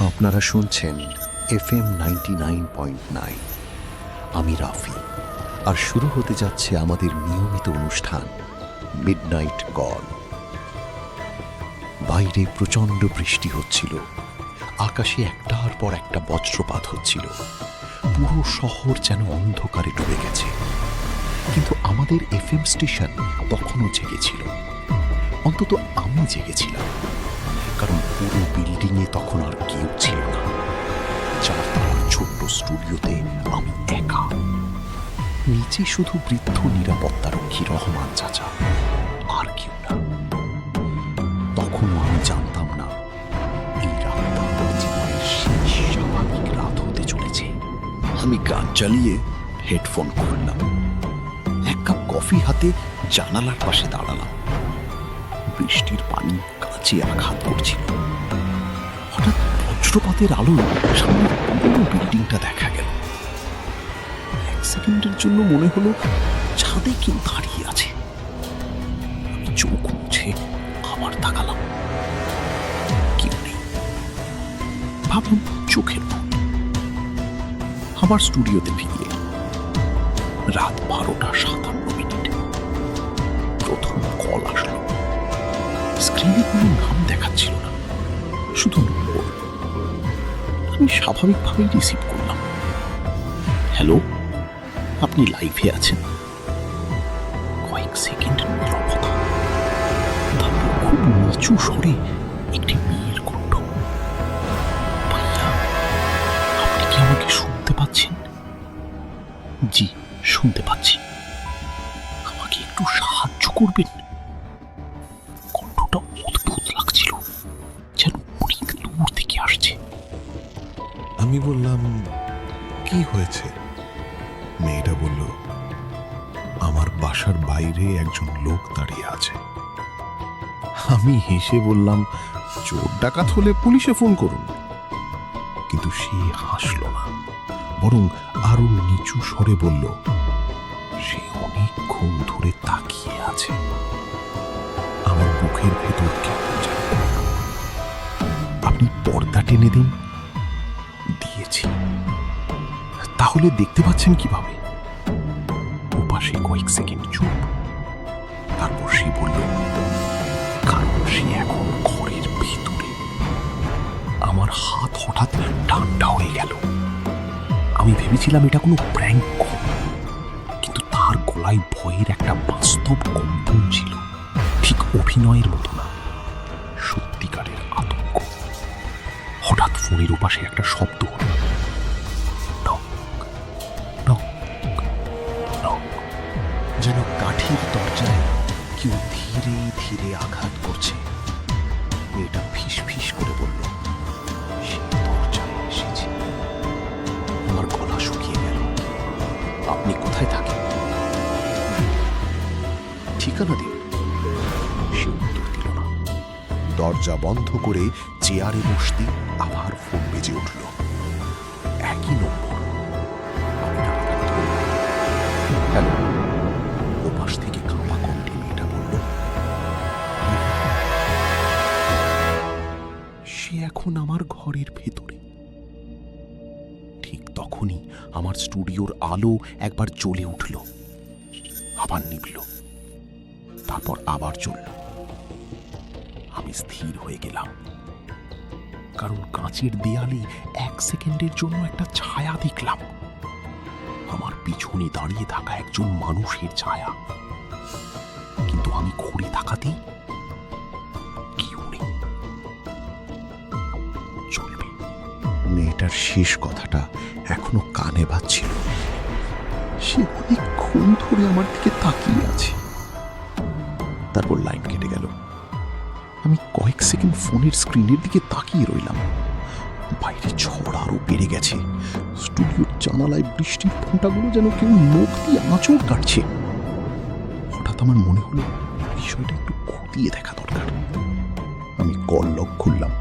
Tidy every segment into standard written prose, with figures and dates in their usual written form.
আপনারা শুনছেন FM 99.9। আমি রাফি, আর শুরু হতে যাচ্ছে আমাদের নিয়মিত অনুষ্ঠান মিডনাইট কল। বাইরে প্রচণ্ড বৃষ্টি হচ্ছিল, আকাশে একটার পর একটা বজ্রপাত হচ্ছিল, পুরো শহর যেন অন্ধকারে ডুবে গেছে। কিন্তু আমাদের FM স্টেশন তখনও জেগেছিল, অন্তত আমি জেগেছিলাম, কারণ পুরো বিল্ডিংয়ে তখন আর কেউ ছিল না। চারতলার ছোট্ট স্টুডিওতে আমি একা, নিচে শুধু বৃদ্ধ নিরাপত্তারক্ষী রহমান চাচা, আর কেউ না। তখনও আমি জানতাম না এই রাতটা আমার জীবনের শেষ স্বাভাবিক রাত হতে চলেছে। আমি গান চালিয়ে হেডফোন খুললাম, এক কাপ কফি হাতে জানালার পাশে দাঁড়ালাম। বৃষ্টির পানি কাছে আঘাত করছিল। হঠাৎ বজ্রপাতের আলোয় সামনে পুরো বিল্ডিংটা দেখা গেল। এক সেকেন্ডের জন্য মনে হলো ছাদে কেউ দাঁড়িয়ে আছে। আমি চোখ মুছে আবার তাকালাম, কেউ নেই। ভাবলাম চোখের ভুল। আবার স্টুডিওতে ফিরে এলাম। রাত 12:57। প্রথম কল আসলো। স্ক্রিনে কোনো নাম দেখাচ্ছিল না, শুধু নম্বর। আমি স্বাভাবিকভাবেই রিসিভ করলাম। হ্যালো, আপনি লাইভে আছেন। কয়েক সেকেন্ড নীরবতা, তারপর খুব নিচু স্বরে একটি মেয়ের কণ্ঠ। ভাইয়া, আপনি কি আমাকে শুনতে পাচ্ছেন? জি, শুনতে পাচ্ছি। আমাকে একটু সাহায্য করবেন? কণ্ঠটা অদ্ভুত লাগছিল, যেন অনেক দূর থেকে আসছে। আমি বললাম, কি হয়েছে? মেয়েটা বলল, আমার বাসার বাইরে একজন লোক দাঁড়িয়ে আছে। আমি হেসে বললাম, চোর ডাকাত হলে পুলিশে ফোন করুন। কিন্তু সে হাসল না, বরং আরো নিচু স্বরে বলল, সে অনেকক্ষণ ধরে তাকিয়ে আছে। আমার বুকের ভেতর কেমন যেন করল। আপনি পর্দা টেনে দিন। দিয়েছি। তাহলে দেখতে পাচ্ছেন কিভাবে? ওপাশে কয়েক সেকেন্ড চুপ, তারপর সে বলল, কারণ সে এখন ঘরের ভেতরে। আমার হাত হঠাৎ ঠান্ডা হয়ে গেল। আমি ভেবেছিলাম এটা কোনো প্র্যাঙ্ক কল, কিন্তু তার গলায় ভয়ের একটা বাস্তব কম্পন ছিল। ঠিক অভিনয়ের মতো না, সত্যিকারের আতঙ্ক। হঠাৎ ফোনের ওপাশে একটা শব্দ হলো, নক, নক, নক। যেন কাঠের দরজায় কেউ ধীরে ধীরে আঘাত করছে। মেয়েটা ফিস ফিস করে বলল, সে দরজায় এসেছে। আমার গলা শুকিয়ে গেল। আপনি কোথায় থাকেন? ঠিকানা দিন। সে উত্তর দিল না। দরজা বন্ধ করে চেয়ারে বসতে আবার ফোন বেজে উঠল। একই নম্বর। হ্যালো। ওপাশ থেকে কাঁপা কণ্ঠে মেয়েটা বলল, সে এখন আমার ঘরের ভেতরে। ঠিক তখনই আমার স্টুডিওর আলো একবার জ্বলে উঠল, আবার নিভল, তারপর আবার জ্বলল। আমি স্থির হয়ে গেলাম, কারণ কাঁচের দেয়ালে এক সেকেন্ডের জন্য একটা ছায়া দেখলাম। আমার পিছনে দাঁড়িয়ে থাকা একজন মানুষের ছায়া। কিন্তু আমি ঘুরে তাকাতেই কেউ নেই। চলবে। মেয়েটার শেষ কথাটা এখনো কানে বাজছিল। সে অনেকক্ষণ ধরে আমার দিকে তাকিয়ে আছে। তারপর লাইন কেটে গেল। আমি কয়েক সেকেন্ড ফোনের স্ক্রিনের দিকে তাকিয়ে রইলাম। বাইরে ঝড় আরো বেড়ে গেছে। স্টুডিওর জানালায় বৃষ্টির ফোঁটাগুলো যেন কেউ নখ দিয়ে আঁচড় কাটছে। হঠাৎ আমার মনে হলো বিষয়টা একটু খতিয়ে দেখা দরকার। আমি কল লগ খুললাম,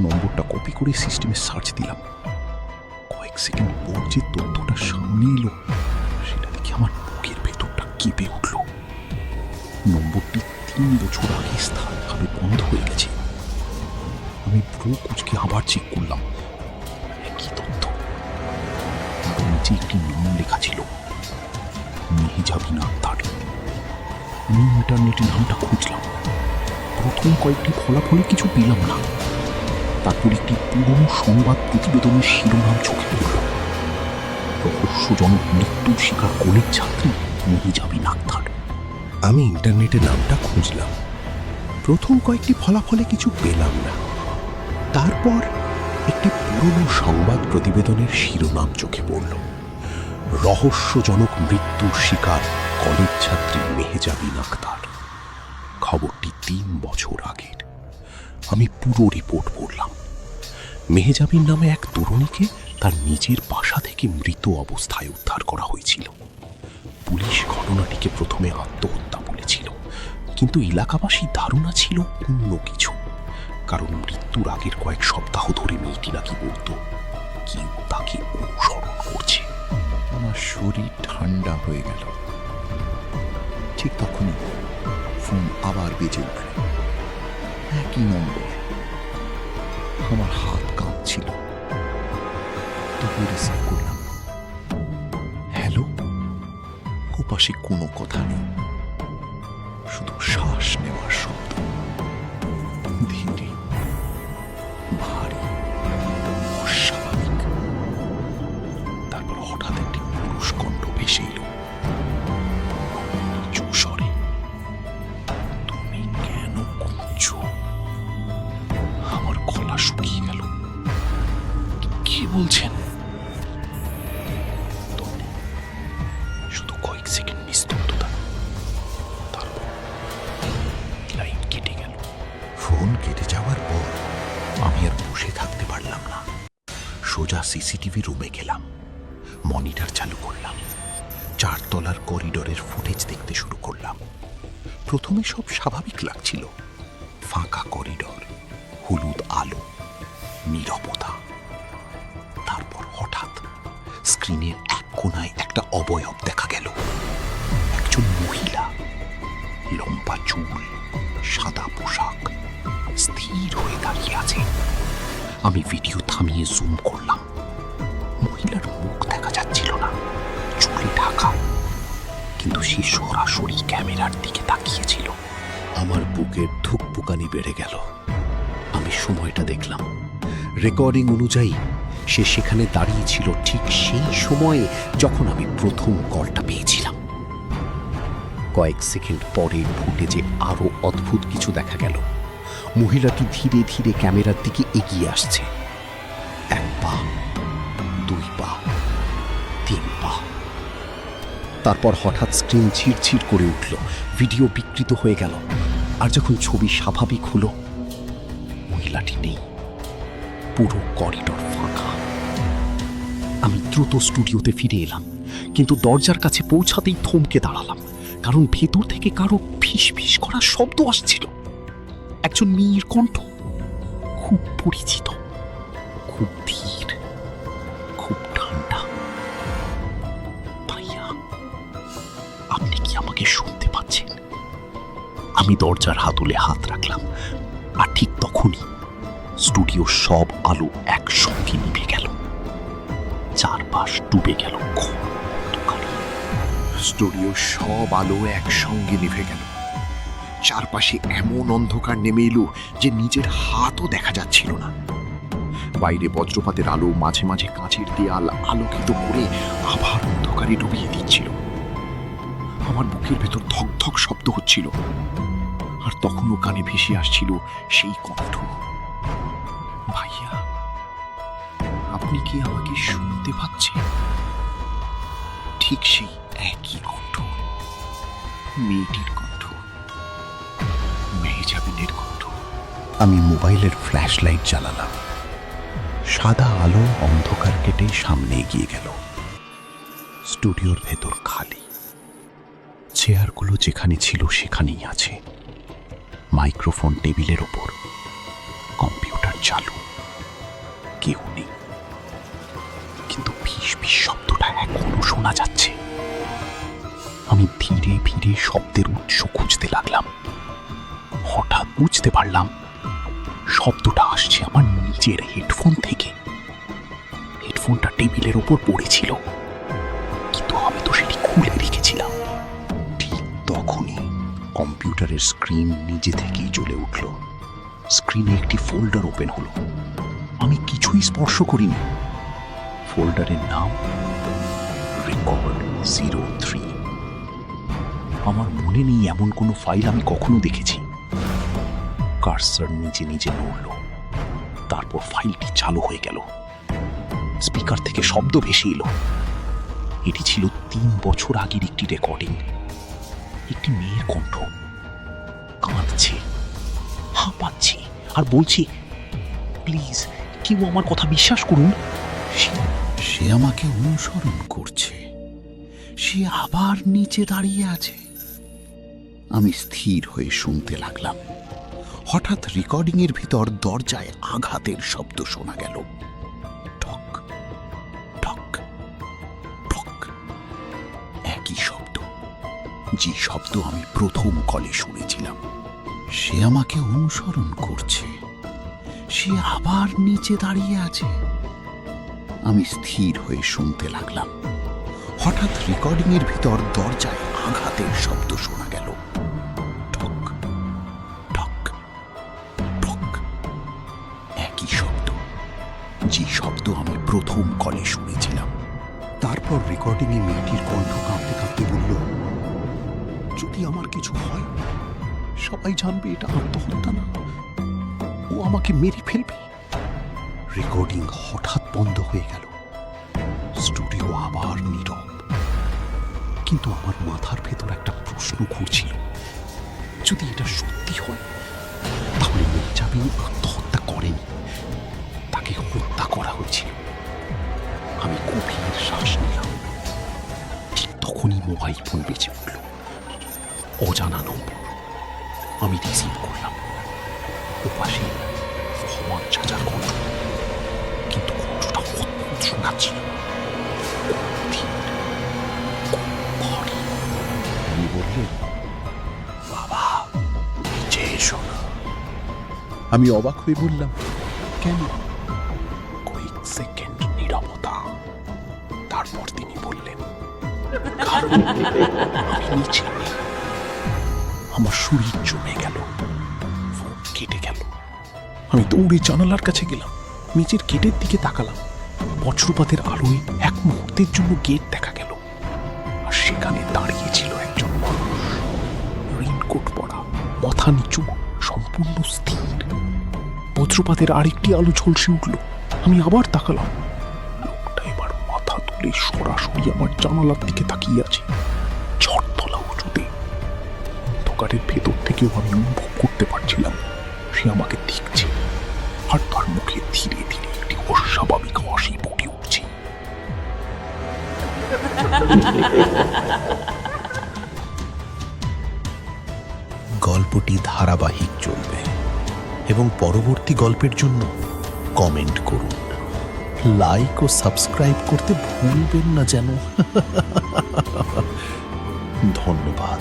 নম্বরটা কপি করে সিস্টেমে সার্চ দিলাম। কয়েক সেকেন্ড পর যে তথ্যটা সামনে এলো, সেটা দেখে আমার বুকের ভেতরটা কেঁপে উঠল। নম্বরটি 3 বছর আগে স্থায়ীভাবে বন্ধ হয়ে গেছে। আমি ভ্রু কুঁচকে আবার চেক করলাম। কি তথ্য! তার নিচে একটি নাম লেখা ছিল, মেহজাবিন আক্তার। আমি ইন্টারনেটে নামটা খুঁজলাম। প্রথম কয়েকটি ফলাফলে কিছু পেলাম না। তারপর একটি পুরনো সংবাদ প্রতিবেদনের শিরোনাম চোখে পড়ল, রহস্যজনক মৃত্যুর শিকার কলেজ ছাত্রী মেহজাবিন আক্তার। আমি ইন্টারনেটে নামটা খুঁজলাম। প্রথম কয়েকটি ফলাফলে কিছু পেলাম না। তারপর একটি পুরনো সংবাদ প্রতিবেদনের শিরোনাম চোখে পড়ল, রহস্যজনক মৃত্যুর শিকার কলেজ ছাত্রী মেহজাবিন আক্তার। খবরটি 3 বছর আগের। আমি পুরো রিপোর্ট পড়লাম। মেহজাবিন নামে এক তরুণীকে তার নিজের বাসা থেকে মৃত অবস্থায় উদ্ধার করা হয়েছিল। পুলিশ ঘটনাটিকে প্রথমে আত্মহত্যা বলেছিল, কিন্তু এলাকাবাসী ধারণা ছিল অন্য কিছু। কারণ মৃত্যুর আগের কয়েক সপ্তাহ ধরে মেয়েটি নাকি বলতো কেউ তাকে অনুসরণ করছে। আমার শরীর ঠান্ডা হয়ে গেল। ঠিক তখনই ফোন আবার বেজে উঠল। একই নম্বর। আমার হাত কাঁপছিল, তবু রিসিভ করলাম। হ্যালো। ওপাশে কোনো কথা নেই, শুধু শ্বাস নেওয়ার শব্দ, ধীরে, ভারী, অস্বাভাবিক। তারপর হঠাৎ একটি পুরুষ কণ্ঠ ভেসে এলো, নিচু স্বরে, তুমি কেন খুঁজছো? আমার গলা শুকিয়ে গেল। কি বলছেন? শুধু কয়েক সেকেন্ড নিস্তব্ধতা, তারপর লাইন কেটে গেল। ফোন কেটে যাওয়ার পর আমি আর বসে থাকতে পারলাম না। সোজা সিসিটিভি রুমে গেলাম, মনিটর চালু করলাম, 4 তলার করিডোরের ফুটেজ দেখতে শুরু করলাম। প্রথমে সব স্বাভাবিক লাগছিল, ফাঁকা করিডোর, হলুদ আলো, নীরবতা। তারপর হঠাৎ স্ক্রিনের এক কোণায় একটা অবয়ব দেখা গেল। একজন মহিলা, লম্বা চুল, সাদা পোশাক, স্থির হয়ে দাঁড়িয়ে আছে। আমি ভিডিও থামিয়ে জুম করলাম। মহিলার মুখ দেখা যাচ্ছিল না, চুলে ঢাকা, কিন্তু সে সরাসরি ক্যামেরার দিকে তাকিয়েছিল। আমার বুকের ধুকপুকানি বেড়ে গেল। আমি সময়টা দেখলাম। রেকর্ডিং অনুযায়ী সে সেখানে দাঁড়িয়েছিল ঠিক সেই সময়ে যখন আমি প্রথম কলটা পেয়েছিলাম। কয়েক সেকেন্ড পরে ফুটেজে আরো অদ্ভুত কিছু দেখা গেল। মহিলাটি ধীরে ধীরে ক্যামেরার দিকে এগিয়ে আসছে। 1 পা, 2 পা, 3 পা। তারপর হঠাৎ স্ক্রিন ছিড়ছিড় করে উঠল, ভিডিও বিকৃত হয়ে গেল। আর যখন ছবি স্বাভাবিক হলো, মহিলাটি নেই, পুরো করিডোর ফাঁকা। আমি দ্রুত স্টুডিওতে ফিরে এলাম, কিন্তু দরজার কাছে পৌঁছাতেই থমকে দাঁড়ালাম, কারণ ভেতর থেকে কারো ফিস ফিস করার শব্দ আসছিল। একজন মেয়ের কণ্ঠ, খুব পরিচিত, খুব ধীর, খুব ঠান্ডা। ভাইয়া, আপনি কি আমাকে শুনতে পাচ্ছেন? আমি দরজার হাতলে হাত রাখলাম, আর ঠিক তখনই স্টুডিওর সব আলো একসঙ্গে নিভে গেল। চারপাশ ডুবে গেল ঘোর অন্ধকারে। স্টুডিওর সব আলো একসঙ্গে নিভে গেল। চারপাশে এমন অন্ধকার নেমে এলো যে নিজের হাতও দেখা যাচ্ছিল না। বাইরে বজ্রপাতের আলো মাঝে মাঝে কাঁচের দেয়াল আলোকিত করে আবার অন্ধকারে ডুবিয়ে দিচ্ছিল। আমার বুকের ভেতর ধক ধক শব্দ হচ্ছিল, আর তখনও কানে ভেসে আসছিল সেই কণ্ঠ। ভাইয়া, আপনি কি আমাকে শুনতে পাচ্ছেন? ঠিক সেই একই কণ্ঠ, মেয়েটির কণ্ঠ, মেহজাবিনের কণ্ঠ। আমি মোবাইলের ফ্ল্যাশ লাইট জ্বালালাম। সাদা আলো অন্ধকার কেটে সামনে এগিয়ে গেল। স্টুডিওর ভেতর খালি। চেয়ারগুলো যেখানে ছিল সেখানেই আছে। মাইক্রোফোন টেবিলের ওপর, কম্পিউটার চালু, কেউ নেই। কিন্তু ফিস ফিস শব্দটা এখনো শোনা যাচ্ছে। আমি ধীরে ধীরে শব্দের উৎস খুঁজতে লাগলাম। হঠাৎ বুঝতে পারলাম শব্দটা আসছে আমার নিজের হেডফোন থেকে। হেডফোনটা টেবিলের ওপর পড়েছিল, কিন্তু আমি তো সেটি খুলে রেখেছিলাম। ঠিক তখনই কম্পিউটারের স্ক্রিন নিজে থেকেই জ্বলে উঠল। স্ক্রিনে একটি ফোল্ডার ওপেন হলো। আমি কিছুই স্পর্শ করিনি। ফোল্ডারের নাম রেকর্ড 03। আমার মনে নেই এমন কোনো ফাইল আমি কখনো দেখেছি। কার্সার নিজে নিজে নড়ল, তারপর ফাইলটি চালু হয়ে গেল। স্পিকার থেকে শব্দ ভেসে এলো। এটি ছিল 3 বছর আগের একটি রেকর্ডিং। একটি মেয়ের কণ্ঠ কাঁদছে, হাঁপাচ্ছে আর বলছে, প্লিজ কেউ আমার কথা বিশ্বাস করুন। সে আমাকে অনুসরণ করছে, সে আবার নিচে দাঁড়িয়ে আছে। আমি স্থির হয়ে শুনতে লাগলাম। হঠাৎ রেকর্ডিংয়ের ভিতর দরজায় আঘাতের শব্দ শোনা গেল। ঠক ঠক ঠক, একই শব্দ, যে শব্দ আমি প্রথম কলে শুনেছিলাম। সে আমাকে অনুসরণ করছে, সে আবার নিচে দাঁড়িয়ে আছে। আমি স্থির হয়ে শুনতে লাগলাম। হঠাৎ রেকর্ডিংয়ের ভিতর দরজায় আঘাতের শব্দ শোনা গেল। ঠক ঠক ঠক, একই শব্দ, যে শব্দ আমি প্রথম কলে শুনেছিলাম। তারপর রেকর্ডিংয়ে মেয়েটির কণ্ঠ কাঁপতে কাঁপতে বলল, যদি আমার কিছু হয় সবাই জানবে এটা আত্মহত্যা না, ও আমাকে মেরে ফেলবে। রেকর্ডিং হঠাৎ বন্ধ হয়ে গেল। স্টুডিও আবার নীরব। কিন্তু আমার মাথার ভেতর একটা প্রশ্ন ঘুরছিল, যদি এটা সত্যি হয় তাহলে মির্জাবিন আত্মহত্যা করেনি, তাকে হত্যা করা হয়েছিল। আমি গভীর শ্বাস নিলাম। ঠিক তখনই মোবাইল ফোন বেজে উঠল। অজানা নম্বর। আমি রিসিভ করলাম। ওপাশে ভগবান চাচার কণ্ঠ, কিন্তু কণ্ঠটা অদ্ভুত শোনাচ্ছিল। উনি বললেন, বাবা নিচে এসো না। আমি অবাক হয়ে বললাম, কেন? কয়েক সেকেন্ড নীরবতা। তারপর তিনি বললেন, কারণ আমি নিচে নেই। আমার শরীর জমে গেল, ফোন কেটে গেল। আমি দৌড়ে জানালার কাছে গেলাম, নিচের গেটের দিকে তাকালাম। বজ্রপাতের আলোয় এক মুহূর্তের জন্য গেট দেখা গেল, আর সেখানে দাঁড়িয়ে ছিল একজন মানুষ, রেইনকোট পরা, মাথা নিচু, সম্পূর্ণ স্থির। বজ্রপাতের আরেকটি আলো ঝলসে উঠল। আমি আবার তাকালাম। লোকটা এবার মাথা তুলে সরাসরি আমার জানালার দিকে তাকিয়ে আছে, ঝড়তলা উঁচুতে। অন্ধকারের ভেতর থেকেও আমি অনুভব করতে পারছিলাম সে আমাকে দেখছে, আর তার মুখে ধীরে ধীরে একটি অস্বাভাবিক হাসি ফুটে উঠছে। গল্পটি ধারাবাহিক চলবে এবং পরবর্তী গল্পের জন্য কমেন্ট করুন, লাইক ও সাবস্ক্রাইব করতে ভুলবেন না যেন। ধন্যবাদ।